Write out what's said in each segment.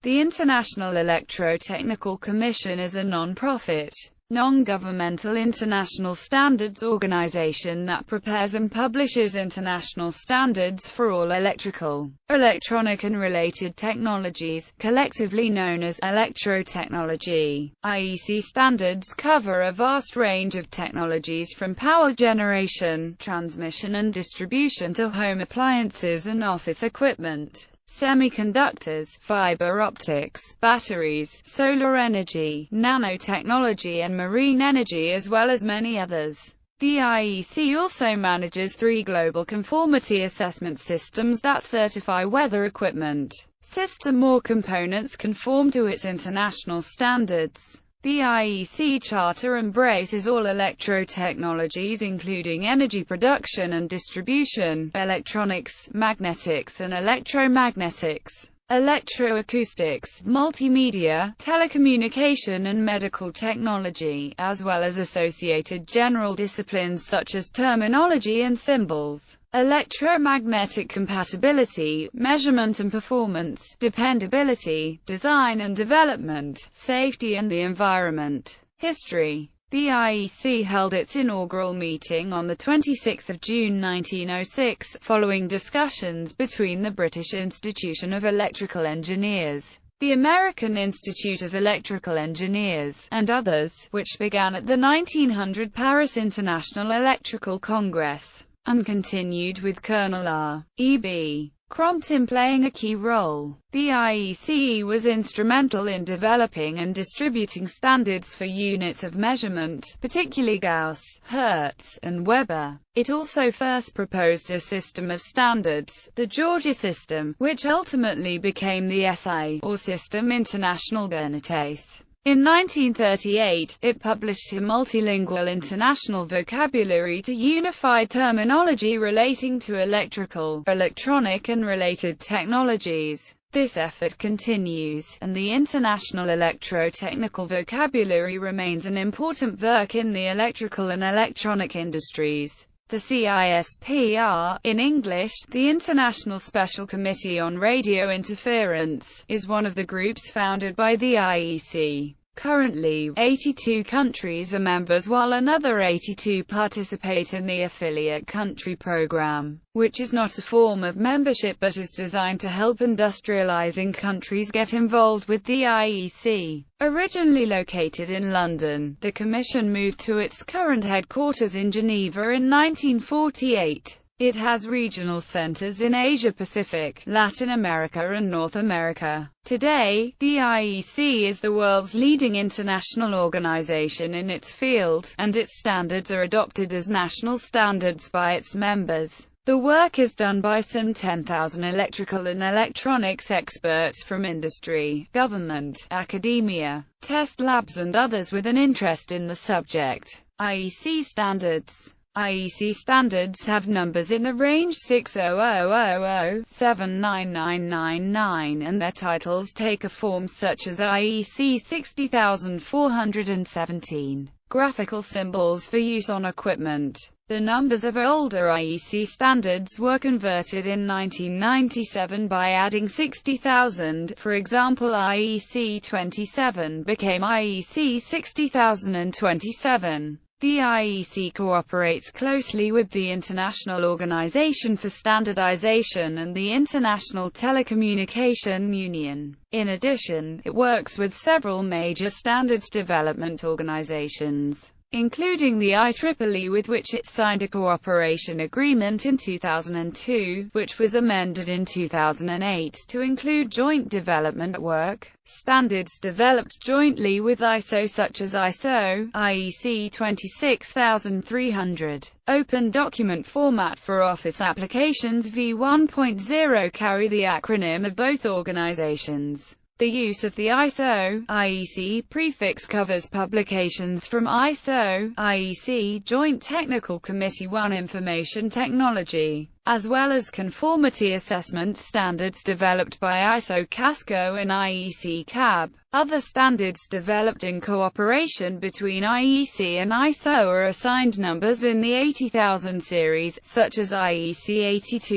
The International Electrotechnical Commission is a non-profit, non-governmental international standards organization that prepares and publishes international standards for all electrical, electronic and related technologies, collectively known as electrotechnology. Iec standards cover a vast range of technologies from power generation, transmission and distribution to home appliances and office equipment, semiconductors, fiber optics, batteries, solar energy, nanotechnology and marine energy, as well as many others. The IEC also manages 3 global conformity assessment systems that certify whether equipment, system or components conform to its international standards. The Iec Charter embraces all electrotechnologies including energy production and distribution, electronics, magnetics and electromagnetics, electroacoustics, multimedia, telecommunication and medical technology, as well as associated general disciplines such as terminology and symbols, electromagnetic compatibility, measurement and performance, dependability, design and development, safety and the environment. History. The IEC held its inaugural meeting on 26 June 1906, following discussions between the British Institution of Electrical Engineers, the American Institute of Electrical Engineers, and others, which began at the 1900 Paris International Electrical Congress, and continued with Colonel R. E. B. Crompton playing a key role. The IEC was instrumental in developing and distributing standards for units of measurement, particularly Gauss, Hertz, and Weber. It also first proposed a system of standards, the Georgia system, which ultimately became the SI, or System International d'Unités. In 1938, it published a multilingual international vocabulary to unify terminology relating to electrical, electronic and related technologies. This effort continues, and the international electrotechnical vocabulary remains an important work in the electrical and electronic industries. The CISPR, in English, the International Special Committee on Radio Interference, is one of the groups founded by the IEC. Currently, 82 countries are members while another 82 participate in the Affiliate Country Program, which is not a form of membership but is designed to help industrializing countries get involved with the IEC. Originally located in London, the Commission moved to its current headquarters in Geneva in 1948. It has regional centers in Asia-Pacific, Latin America and North America. Today, the IEC is the world's leading international organization in its field, and its standards are adopted as national standards by its members. The work is done by some 10,000 electrical and electronics experts from industry, government, academia, test labs and others with an interest in the subject. Iec Standards. Iec standards have numbers in the range 60000-79999 and their titles take a form such as IEC 60417. Graphical symbols for use on equipment. The numbers of older Iec standards were converted in 1997 by adding 60,000, for example IEC 27 became IEC 60027. The IEC cooperates closely with the International Organization for Standardization and the International Telecommunication Union. In addition, it works with several major standards development organizations, including the IEEE, with which it signed a cooperation agreement in 2002, which was amended in 2008 to include joint development work. Standards developed jointly with ISO such as ISO, IEC 26300. Open Document Format for Office Applications v1.0 carry the acronym of both organizations. The use of the ISO, IEC prefix covers publications from ISO, IEC Joint Technical Committee 1 Information Technology, as well as conformity assessment standards developed by ISO Casco and IEC CAB. Other standards developed in cooperation between IEC and ISO are assigned numbers in the 80,000 series, such as IEC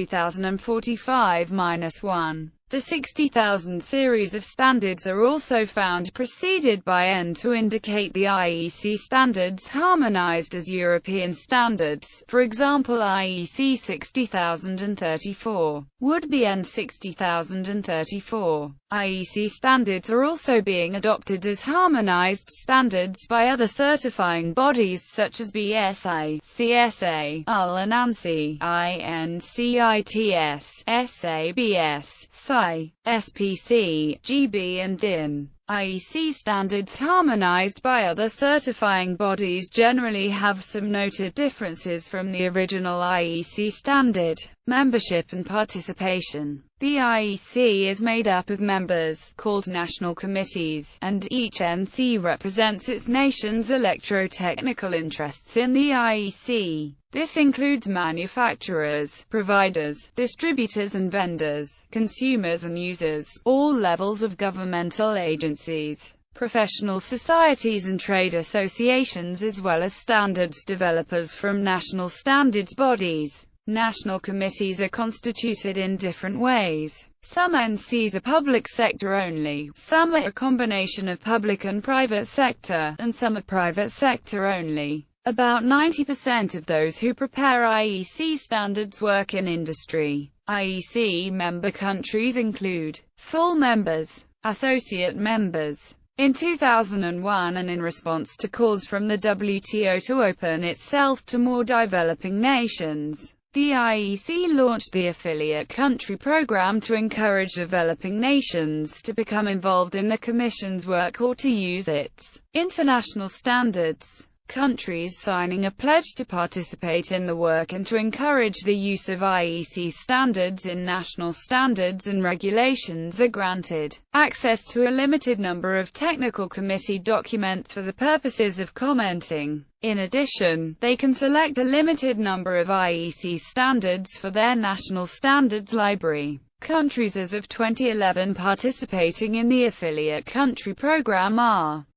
82045-1. The 60,000 series of standards are also found preceded by N to indicate the IEC standards harmonized as European standards. For example, IEC 60,034 would be N 60,034. IEC standards are also being adopted as harmonized standards by other certifying bodies such as BSI, CSA, UL and ANSI, INCITS, SABS, SCI, SPC, GB and DIN. IEC standards harmonized by other certifying bodies generally have some noted differences from the original IEC standard. Membership and participation. The IEC is made up of members, called national committees, and each NC represents its nation's electrotechnical interests in the IEC. This includes manufacturers, providers, distributors and vendors, consumers and users, all levels of governmental agencies, professional societies and trade associations, as well as standards developers from national standards bodies. National committees are constituted in different ways. Some NCs are public sector only, some are a combination of public and private sector, and some are private sector only. About 90% of those who prepare IEC standards work in industry. IEC member countries include full members, associate members. In 2001, and in response to calls from the WTO to open itself to more developing nations, the IEC launched the Affiliate Country Program to encourage developing nations to become involved in the Commission's work or to use its international standards. Countries signing a pledge to participate in the work and to encourage the use of IEC standards in national standards and regulations are granted access to a limited number of technical committee documents for the purposes of commenting. In addition, they can select a limited number of IEC standards for their national standards library. Countries as of 2011 participating in the Affiliate Country Program are